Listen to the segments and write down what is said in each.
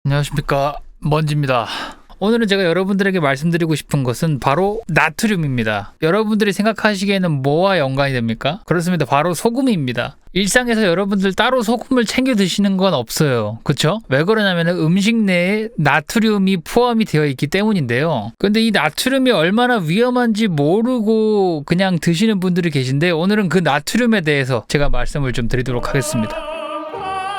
안녕하십니까, 먼지입니다. 오늘은 제가 여러분들에게 말씀드리고 싶은 것은 바로 나트륨입니다. 여러분들이 생각하시기에는 뭐와 연관이 됩니까? 그렇습니다. 바로 소금입니다. 일상에서 여러분들 따로 소금을 챙겨 드시는 건 없어요. 그쵸? 왜 그러냐면 음식 내에 나트륨이 포함이 되어 있기 때문인데요. 근데 이 나트륨이 얼마나 위험한지 모르고 그냥 드시는 분들이 계신데, 오늘은 그 나트륨에 대해서 제가 말씀을 좀 드리도록 하겠습니다.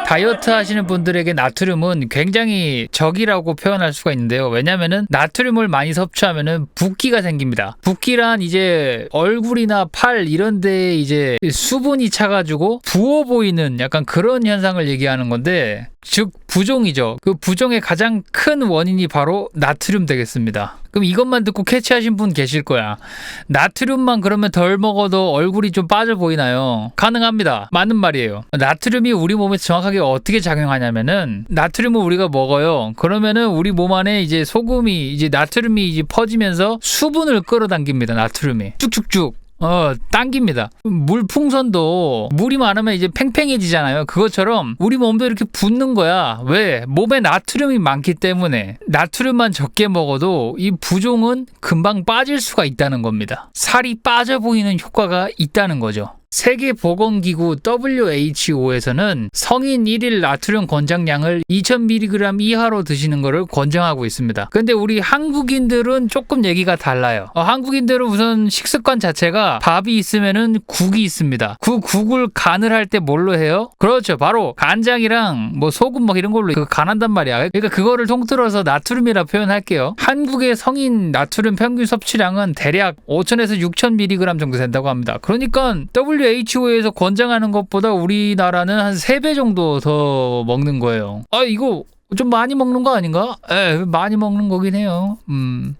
다이어트 하시는 분들에게 나트륨은 굉장히 적이라고 표현할 수가 있는데요. 왜냐면은 나트륨을 많이 섭취하면은 붓기가 생깁니다. 붓기란 이제 얼굴이나 팔 이런 데에 이제 수분이 차가지고 부어 보이는 약간 그런 현상을 얘기하는 건데, 즉 부종이죠. 그 부종의 가장 큰 원인이 바로 나트륨 되겠습니다. 그럼 이것만 듣고 캐치하신 분 계실 거야. 나트륨만 그러면 덜 먹어도 얼굴이 좀 빠져 보이나요? 가능합니다. 맞는 말이에요. 나트륨이 우리 몸에 정확하게 어떻게 작용하냐면은, 나트륨을 우리가 먹어요. 그러면은 우리 몸 안에 이제 소금이 이제 나트륨이 이제 퍼지면서 수분을 끌어당깁니다. 나트륨이 쭉쭉쭉 당깁니다. 물 풍선도 물이 많으면 이제 팽팽해지잖아요. 그것처럼 우리 몸도 이렇게 붓는 거야. 왜? 몸에 나트륨이 많기 때문에. 나트륨만 적게 먹어도 이 부종은 금방 빠질 수가 있다는 겁니다. 살이 빠져 보이는 효과가 있다는 거죠. 세계보건기구 WHO에서는 성인 1일 나트륨 권장량을 2000mg 이하로 드시는 것을 권장하고 있습니다. 근데 우리 한국인들은 조금 얘기가 달라요. 한국인들은 우선 식습관 자체가 밥이 있으면은 국이 있습니다. 그 국을 간을 할 때 뭘로 해요? 그렇죠. 바로 간장이랑 뭐 소금 막 이런 걸로 간한단 말이야. 그러니까 그거를 통틀어서 나트륨이라 표현할게요. 한국의 성인 나트륨 평균 섭취량은 대략 5000에서 6000mg 정도 된다고 합니다. 그러니까 WHO에서 권장하는 것보다 우리나라는 한 3배 정도 더 먹는 거예요. 이거 좀 많이 먹는 거 아닌가? 많이 먹는 거긴 해요.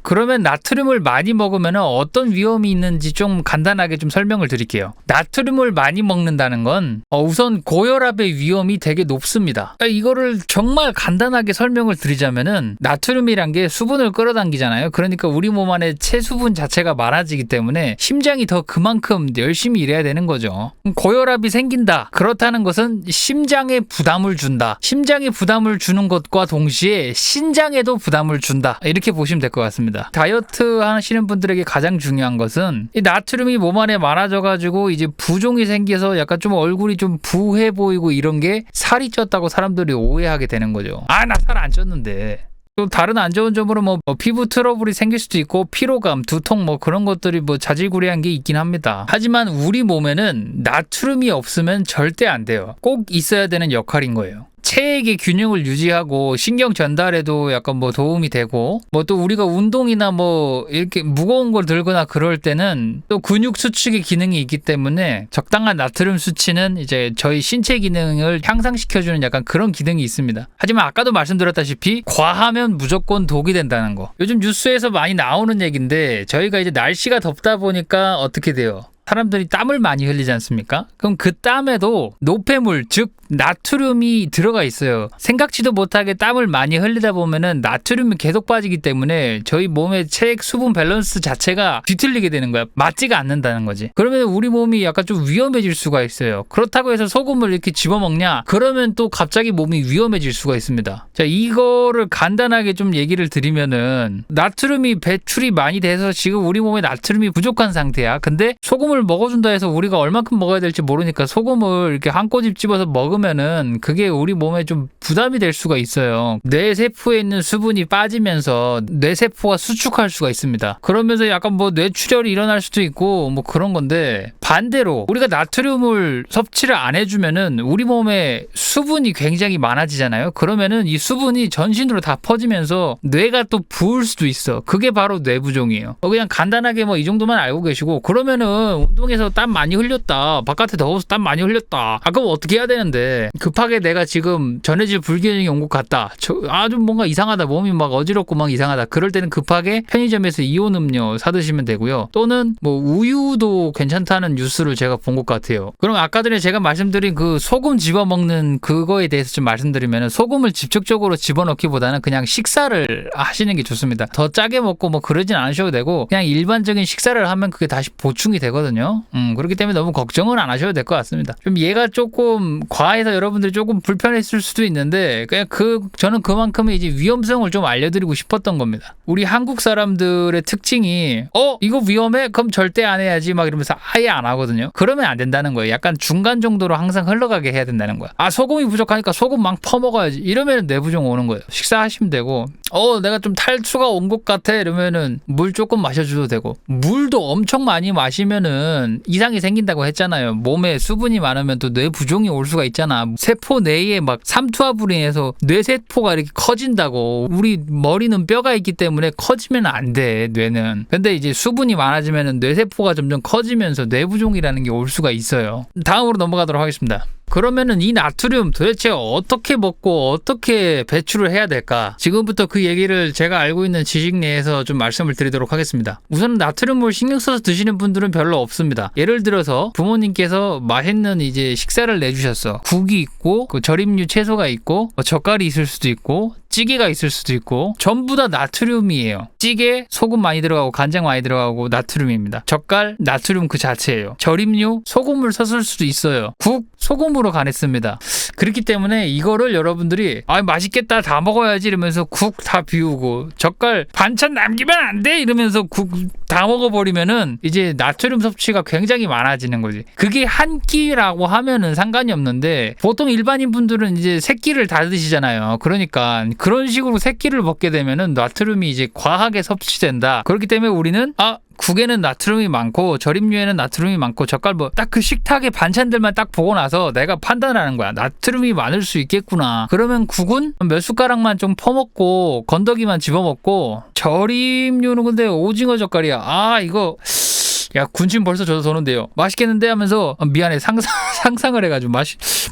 그러면 나트륨을 많이 먹으면 어떤 위험이 있는지 좀 간단하게 좀 설명을 드릴게요. 나트륨을 많이 먹는다는 건 우선 고혈압의 위험이 되게 높습니다. 이거를 정말 간단하게 설명을 드리자면은, 나트륨이란 게 수분을 끌어당기잖아요. 그러니까 우리 몸 안에 체수분 자체가 많아지기 때문에 심장이 더 그만큼 열심히 일해야 되는 거죠. 고혈압이 생긴다. 그렇다는 것은 심장에 부담을 준다. 심장에 부담을 주는 것과 동시에 신장에도 부담을 준다. 이렇게 보시면 될 것 같습니다. 다이어트 하시는 분들에게 가장 중요한 것은 이 나트륨이 몸 안에 많아져가지고 이제 부종이 생겨서 약간 좀 얼굴이 좀 부해 보이고 이런 게 살이 쪘다고 사람들이 오해하게 되는 거죠. 나 살 안 쪘는데. 또 다른 안 좋은 점으로 뭐 피부 트러블이 생길 수도 있고, 피로감, 두통 뭐 그런 것들이 뭐 자질구레한 게 있긴 합니다. 하지만 우리 몸에는 나트륨이 없으면 절대 안 돼요. 꼭 있어야 되는 역할인 거예요. 체액의 균형을 유지하고 신경 전달에도 약간 뭐 도움이 되고, 뭐 또 우리가 운동이나 뭐 이렇게 무거운 걸 들거나 그럴 때는 또 근육 수축의 기능이 있기 때문에 적당한 나트륨 수치는 이제 저희 신체 기능을 향상시켜주는 약간 그런 기능이 있습니다. 하지만 아까도 말씀드렸다시피 과하면 무조건 독이 된다는 거. 요즘 뉴스에서 많이 나오는 얘기인데, 저희가 이제 날씨가 덥다 보니까 어떻게 돼요? 사람들이 땀을 많이 흘리지 않습니까? 그럼 그 땀에도 노폐물, 즉 나트륨이 들어가 있어요. 생각지도 못하게 땀을 많이 흘리다 보면은 나트륨이 계속 빠지기 때문에 저희 몸의 체액 수분 밸런스 자체가 뒤틀리게 되는 거야. 맞지가 않는다는 거지. 그러면 우리 몸이 약간 좀 위험해질 수가 있어요. 그렇다고 해서 소금을 이렇게 집어먹냐? 그러면 또 갑자기 몸이 위험해질 수가 있습니다. 자, 이거를 간단하게 좀 얘기를 드리면은, 나트륨이 배출이 많이 돼서 지금 우리 몸에 나트륨이 부족한 상태야. 근데 소금을 먹어준다 해서 우리가 얼만큼 먹어야 될지 모르니까 소금을 이렇게 한 꼬집 집어서 먹으면은 그게 우리 몸에 좀 부담이 될 수가 있어요. 뇌세포에 있는 수분이 빠지면서 뇌세포가 수축할 수가 있습니다. 그러면서 약간 뭐 뇌출혈이 일어날 수도 있고 뭐 그런 건데, 반대로 우리가 나트륨을 섭취를 안 해주면은 우리 몸에 수분이 굉장히 많아지잖아요. 그러면은 이 수분이 전신으로 다 퍼지면서 뇌가 또 부을 수도 있어. 그게 바로 뇌부종이에요. 그냥 간단하게 뭐 이 정도만 알고 계시고, 그러면은 운동에서 땀 많이 흘렸다, 바깥에 더워서 땀 많이 흘렸다, 그럼 어떻게 해야 되는데, 급하게 내가 지금 전해질 불균형이 온 것 같다, 좀 뭔가 이상하다, 몸이 막 어지럽고 막 이상하다, 그럴 때는 급하게 편의점에서 이온 음료 사드시면 되고요. 또는 뭐 우유도 괜찮다는 뉴스를 제가 본 것 같아요. 그럼 아까 전에 제가 말씀드린 그 소금 집어먹는 그거에 대해서 좀 말씀드리면, 소금을 직접적으로 집어넣기보다는 그냥 식사를 하시는 게 좋습니다. 더 짜게 먹고 뭐 그러진 않으셔도 되고, 그냥 일반적인 식사를 하면 그게 다시 보충이 되거든요. 그렇기 때문에 너무 걱정은 안 하셔도 될 것 같습니다. 좀 얘가 조금 과해 해서 여러분들이 조금 불편했을 수도 있는데 그냥 저는 그만큼의 이제 위험성을 좀 알려드리고 싶었던 겁니다. 우리 한국 사람들의 특징이 이거 위험해? 그럼 절대 안 해야지 막 이러면서 아예 안 하거든요. 그러면 안 된다는 거예요. 약간 중간 정도로 항상 흘러가게 해야 된다는 거야. 소금이 부족하니까 소금 막 퍼먹어야지. 이러면 뇌부종 오는 거예요. 식사하시면 되고 내가 좀 탈수가 온 것 같아 이러면은 물 조금 마셔줘도 되고, 물도 엄청 많이 마시면은 이상이 생긴다고 했잖아요. 몸에 수분이 많으면 또 뇌부종이 올 수가 있잖아. 세포 내에 막 삼투압으로 인해서 뇌세포가 이렇게 커진다고. 우리 머리는 뼈가 있기 때문에 커지면 안 돼, 뇌는. 근데 이제 수분이 많아지면은 뇌세포가 점점 커지면서 뇌부종이라는 게 올 수가 있어요. 다음으로 넘어가도록 하겠습니다. 그러면은 이 나트륨 도대체 어떻게 먹고 어떻게 배출을 해야 될까? 지금부터 그 얘기를 제가 알고 있는 지식 내에서 좀 말씀을 드리도록 하겠습니다. 우선 나트륨을 신경 써서 드시는 분들은 별로 없습니다. 예를 들어서 부모님께서 맛있는 이제 식사를 내주셨어. 국이 있고 그 절임류 채소가 있고 젓갈이 있을 수도 있고 찌개가 있을 수도 있고 전부 다 나트륨이에요. 찌개 소금 많이 들어가고 간장 많이 들어가고 나트륨입니다. 젓갈 나트륨 그 자체예요. 절임류 소금을 썼을 수도 있어요. 국 소금으로 간했습니다. 그렇기 때문에 이거를 여러분들이 맛있겠다 다 먹어야지 이러면서 국 다 비우고 젓갈 반찬 남기면 안 돼 이러면서 국 다 먹어버리면은 이제 나트륨 섭취가 굉장히 많아지는 거지. 그게 한 끼라고 하면은 상관이 없는데 보통 일반인 분들은 이제 세 끼를 다 드시잖아요. 그러니까 그런 식으로 세 끼를 먹게 되면은 나트륨이 이제 과하게 섭취된다. 그렇기 때문에 우리는 국에는 나트륨이 많고 절임류에는 나트륨이 많고 젓갈 딱 그 식탁의 반찬들만 딱 보고 나서 내가 판단을 하는 거야. 나트륨이 많을 수 있겠구나. 그러면 국은 몇 숟가락만 좀 퍼먹고 건더기만 집어먹고, 절임류는 근데 오징어 젓갈이야. 이거 군침 벌써 저도 도는데요. 맛있겠는데 하면서 미안해 상상을 해가지고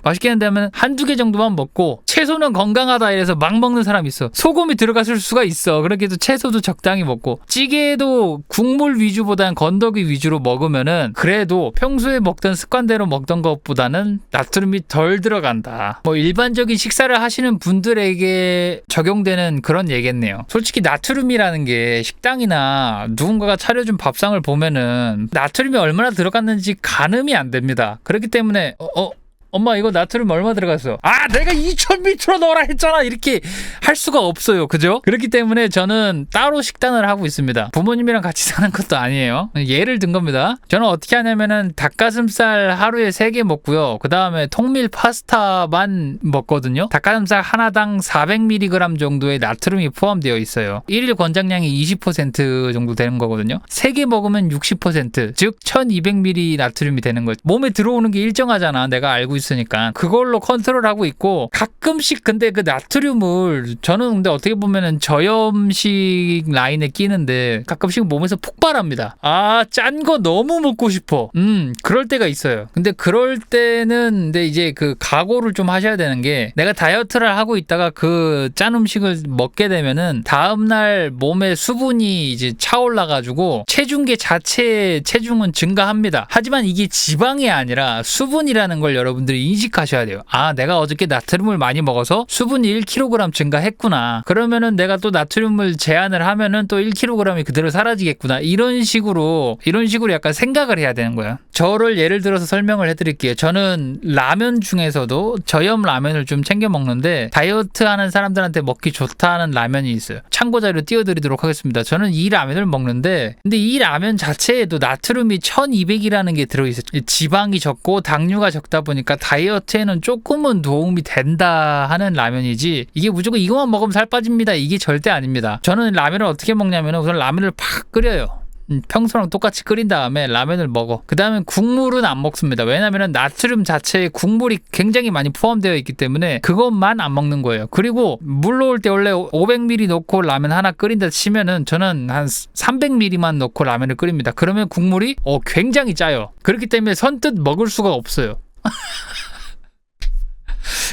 맛있겠는데 하면 한두 개 정도만 먹고, 채소는 건강하다 이래서 막 먹는 사람 있어. 소금이 들어갔을 수가 있어. 그렇게 해도 채소도 적당히 먹고, 찌개도 국물 위주보다는 건더기 위주로 먹으면은 그래도 평소에 먹던 습관대로 먹던 것보다는 나트륨이 덜 들어간다. 일반적인 식사를 하시는 분들에게 적용되는 그런 얘기겠네요. 솔직히 나트륨이라는 게 식당이나 누군가가 차려준 밥상을 보면은 나트륨이 얼마나 들어갔는지 가늠이 안 됩니다. 그렇기 때문에 엄마 이거 나트륨 얼마 들어갔어? 내가 2000ml 넣어라 했잖아. 이렇게 할 수가 없어요. 그죠? 그렇기 때문에 저는 따로 식단을 하고 있습니다. 부모님이랑 같이 사는 것도 아니에요. 예를 든 겁니다. 저는 어떻게 하냐면은 닭가슴살 하루에 3개 먹고요. 그 다음에 통밀 파스타만 먹거든요. 닭가슴살 하나당 400mg 정도의 나트륨이 포함되어 있어요. 1일 권장량이 20% 정도 되는 거거든요. 3개 먹으면 60%, 즉 1200ml 나트륨이 되는 거죠. 몸에 들어오는 게 일정하잖아. 내가 알고 있으니까 그걸로 컨트롤하고 있고, 가끔씩 근데 그 나트륨을 저는 근데 어떻게 보면은 저염식 라인에 끼는데 가끔씩 몸에서 폭발합니다. 짠 거 너무 먹고 싶어. 그럴 때가 있어요. 근데 그럴 때는 근데 이제 그 각오를 좀 하셔야 되는 게, 내가 다이어트를 하고 있다가 그 짠 음식을 먹게 되면은 다음날 몸에 수분이 이제 차올라 가지고 체중계 자체의 체중은 증가합니다. 하지만 이게 지방이 아니라 수분이라는 걸 여러분들이 인식하셔야 돼요. 내가 어저께 나트륨을 많이 먹어서 수분이 1kg 증가했구나. 그러면은 내가 또 나트륨을 제한을 하면은 또 1kg이 그대로 사라지겠구나. 이런 식으로 약간 생각을 해야 되는 거야. 저를 예를 들어서 설명을 해드릴게요. 저는 라면 중에서도 저염 라면을 좀 챙겨 먹는데, 다이어트 하는 사람들한테 먹기 좋다는 라면이 있어요. 참고 자료 띄워드리도록 하겠습니다. 저는 이 라면을 먹는데, 근데 이 라면 자체에도 나트륨이 1200이라는 게 들어있어요. 지방이 적고 당류가 적다 보니까 다이어트에는 조금은 도움이 된다 하는 라면이지, 이게 무조건 이거만 먹으면 살 빠집니다, 이게 절대 아닙니다. 저는 라면을 어떻게 먹냐면 우선 라면을 팍 끓여요. 평소랑 똑같이 끓인 다음에 라면을 먹어. 그 다음에 국물은 안 먹습니다. 왜냐면 나트륨 자체에 국물이 굉장히 많이 포함되어 있기 때문에 그것만 안 먹는 거예요. 그리고 물 넣을 때 원래 500ml 넣고 라면 하나 끓인다 치면은 저는 한 300ml만 넣고 라면을 끓입니다. 그러면 국물이 굉장히 짜요. 그렇기 때문에 선뜻 먹을 수가 없어요.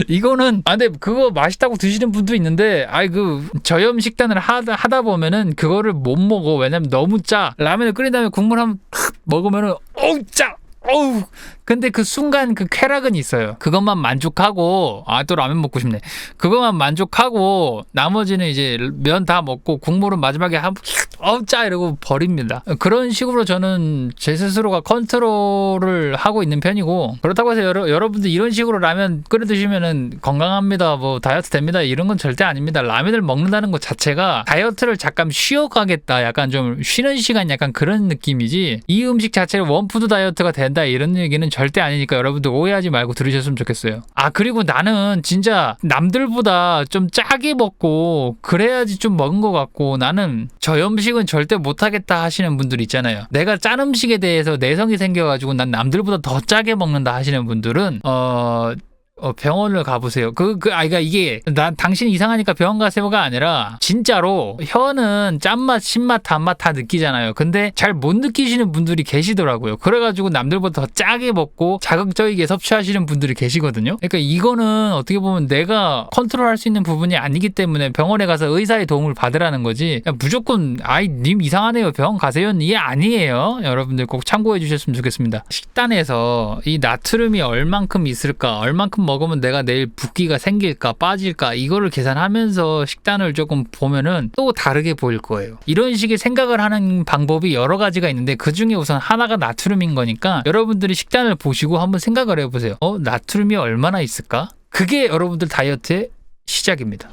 이거는 근데 그거 맛있다고 드시는 분도 있는데, 그 저염 식단을 하다 보면은 그거를 못 먹어. 왜냐면 너무 짜. 라면을 끓인 다음에 국물 한번 먹으면은 짜. 어우, 근데 그 순간 그 쾌락은 있어요. 그것만 만족하고, 또 라면 먹고 싶네. 그것만 만족하고, 나머지는 이제 면 다 먹고, 국물은 마지막에 짜! 이러고 버립니다. 그런 식으로 저는 제 스스로가 컨트롤을 하고 있는 편이고, 그렇다고 해서 여러분들 이런 식으로 라면 끓여 드시면은 건강합니다, 뭐 다이어트 됩니다, 이런 건 절대 아닙니다. 라면을 먹는다는 것 자체가 다이어트를 잠깐 쉬어가겠다, 약간 좀 쉬는 시간, 약간 그런 느낌이지, 이 음식 자체를 원푸드 다이어트가 된다 이런 얘기는 절대 아니니까 여러분들 오해하지 말고 들으셨으면 좋겠어요. 그리고 나는 진짜 남들보다 좀 짜게 먹고 그래야지 좀 먹은 것 같고, 나는 저 음식은 절대 못하겠다 하시는 분들 있잖아요. 내가 짠 음식에 대해서 내성이 생겨가지고 난 남들보다 더 짜게 먹는다 하시는 분들은 병원을 가보세요. 그러니까 이게, 당신 이상하니까 병원 가세요가 아니라, 진짜로, 혀는 짠맛, 신맛, 단맛 다 느끼잖아요. 근데 잘 못 느끼시는 분들이 계시더라고요. 그래가지고 남들보다 더 짜게 먹고 자극적이게 섭취하시는 분들이 계시거든요. 그러니까 이거는 어떻게 보면 내가 컨트롤할 수 있는 부분이 아니기 때문에 병원에 가서 의사의 도움을 받으라는 거지, 무조건, 님 이상하네요, 병원 가세요, 이게 아니에요. 여러분들 꼭 참고해 주셨으면 좋겠습니다. 식단에서 이 나트륨이 얼만큼 있을까, 얼만큼 먹으면 내가 내일 붓기가 생길까 빠질까, 이거를 계산하면서 식단을 조금 보면은 또 다르게 보일 거예요. 이런 식의 생각을 하는 방법이 여러 가지가 있는데, 그 중에 우선 하나가 나트륨인 거니까 여러분들이 식단을 보시고 한번 생각을 해보세요. 나트륨이 얼마나 있을까? 그게 여러분들 다이어트의 시작입니다.